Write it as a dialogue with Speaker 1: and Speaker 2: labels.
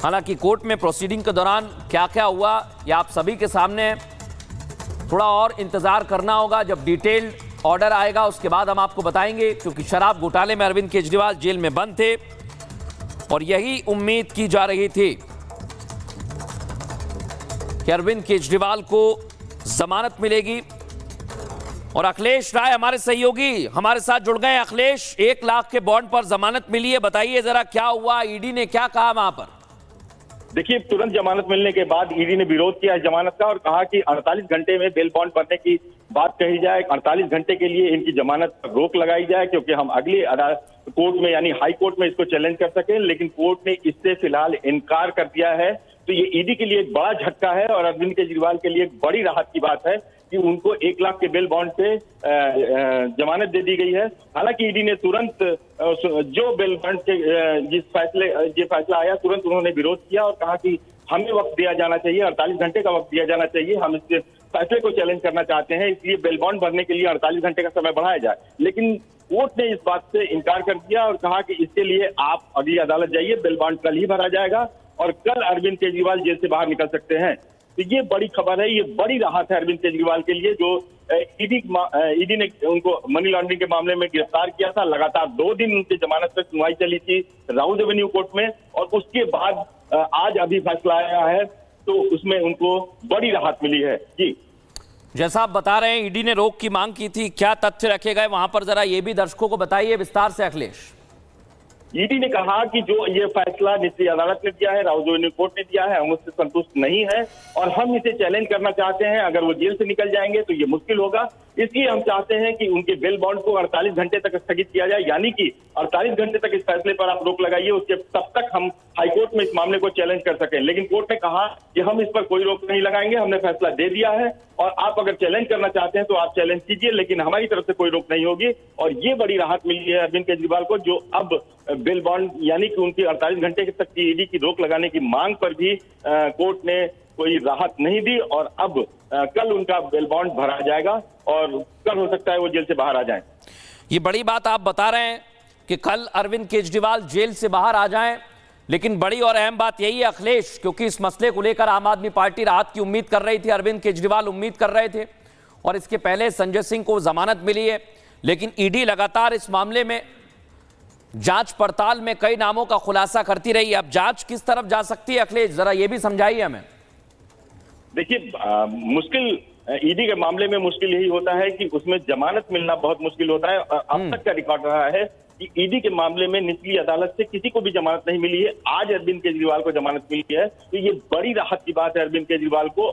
Speaker 1: हालांकि कोर्ट में प्रोसीडिंग के दौरान क्या क्या हुआ यह आप सभी के सामने है। थोड़ा और इंतजार करना होगा, जब डिटेल्ड ऑर्डर आएगा उसके बाद हम आपको बताएंगे, क्योंकि शराब घोटाले में अरविंद केजरीवाल जेल में बंद थे और यही उम्मीद की जा रही थी कि अरविंद केजरीवाल को जमानत मिलेगी। और अखिलेश राय हमारे सहयोगी हमारे साथ जुड़ गए। अखिलेश, 1 लाख के बॉन्ड पर जमानत मिली है, बताइए जरा क्या हुआ, ईडी ने क्या कहा वहां पर?
Speaker 2: देखिए, तुरंत जमानत मिलने के बाद ईडी ने विरोध किया जमानत का और कहा कि 48 घंटे में बेल बॉन्ड भरने की बात कही जाए। 48 घंटे के लिए इनकी जमानत पर रोक लगाई जाए, क्योंकि हम अगली कोर्ट में यानी हाई कोर्ट में इसको चैलेंज कर सकें। लेकिन कोर्ट ने इससे फिलहाल इनकार कर दिया है। तो ये ईडी के लिए एक बड़ा झटका है और अरविंद केजरीवाल के लिए एक बड़ी राहत की बात है कि उनको 1 लाख के बेल बॉन्ड पे जमानत दे दी गई है। हालांकि ईडी ने तुरंत जो बेल बॉन्ड के ये फैसला आया, तुरंत उन्होंने विरोध किया और कहा कि हमें वक्त दिया जाना चाहिए, 48 घंटे का वक्त दिया जाना चाहिए। हम इस फैसले को चैलेंज करना चाहते हैं, इसलिए बेल बॉन्ड भरने के लिए 48 घंटे का समय बढ़ाया जाए। लेकिन कोर्ट ने इस बात से इनकार कर दिया और कहा कि इसके लिए आप अगली अदालत जाइए, बेल बॉन्ड कल ही भरा जाएगा और कल अरविंद केजरीवाल जेल से बाहर निकल सकते हैं। तो ये बड़ी खबर है, ये बड़ी राहत है अरविंद केजरीवाल के लिए, जो ईडी ने उनको मनी लॉन्ड्रिंग के मामले में गिरफ्तार किया था। लगातार 2 दिन उनकी जमानत पर सुनवाई चली थी राउज एवेन्यू कोर्ट में और उसके बाद आज अभी फैसला आया है, तो उसमें उनको बड़ी राहत मिली है। जी,
Speaker 1: जैसा आप बता रहे हैं ईडी ने रोक की मांग की थी, क्या तथ्य रखे गए वहां पर, जरा ये भी दर्शकों को बताइए विस्तार से अखिलेश।
Speaker 2: ईडी ने कहा कि जो ये फैसला निचली अदालत ने दिया है, राउज एवेन्यू कोर्ट ने दिया है, हम उससे संतुष्ट नहीं है और हम इसे चैलेंज करना चाहते हैं। अगर वो जेल से निकल जाएंगे तो ये मुश्किल होगा, इसलिए हम चाहते हैं कि उनके बेल बॉन्ड को 48 घंटे तक स्थगित किया जाए, यानी कि 48 घंटे तक इस फैसले पर आप रोक लगाइए, उसके तब तक हम हाईकोर्ट में इस मामले को चैलेंज कर सकें। लेकिन कोर्ट ने कहा कि हम इस पर कोई रोक नहीं लगाएंगे, हमने फैसला दे दिया है और आप अगर चैलेंज करना चाहते हैं तो आप चैलेंज कीजिए, लेकिन हमारी तरफ से कोई रोक नहीं होगी। और ये बड़ी राहत मिली है अरविंद केजरीवाल को, जो अब बेल बॉन्ड यानी कि उनकी 48 घंटे तक की ईडी की रोक लगाने की मांग पर भी कोर्ट ने कोई राहत नहीं दी और अब कल उनका बेल बॉन्ड भरा जाएगा और कल हो सकता है वो जेल से बाहर आ जाएं।
Speaker 1: ये बड़ी बात आप बता रहे हैं कि कल अरविंद केजरीवाल जेल से बाहर आ जाएं, लेकिन बड़ी और अहम बात यही है अखिलेश, क्योंकि इस मसले को लेकर आम आदमी पार्टी राहत की उम्मीद कर रही थी, अरविंद केजरीवाल उम्मीद कर रहे थे और इसके पहले संजय सिंह को जमानत मिली है। लेकिन ईडी लगातार इस मामले में जांच पड़ताल में कई नामों का खुलासा करती रही। अब जांच किस तरफ जा सकती है अखिलेश, जरा ये भी समझाइए हमें।
Speaker 2: देखिए, मुश्किल ईडी के मामले में मुश्किल यही होता है कि उसमें जमानत मिलना बहुत मुश्किल होता है। अब तक का रिकॉर्ड रहा है कि ईडी के मामले में निचली अदालत से किसी को भी जमानत नहीं मिली है। आज अरविंद केजरीवाल को जमानत मिली है, तो ये बड़ी राहत की बात है अरविंद केजरीवाल को।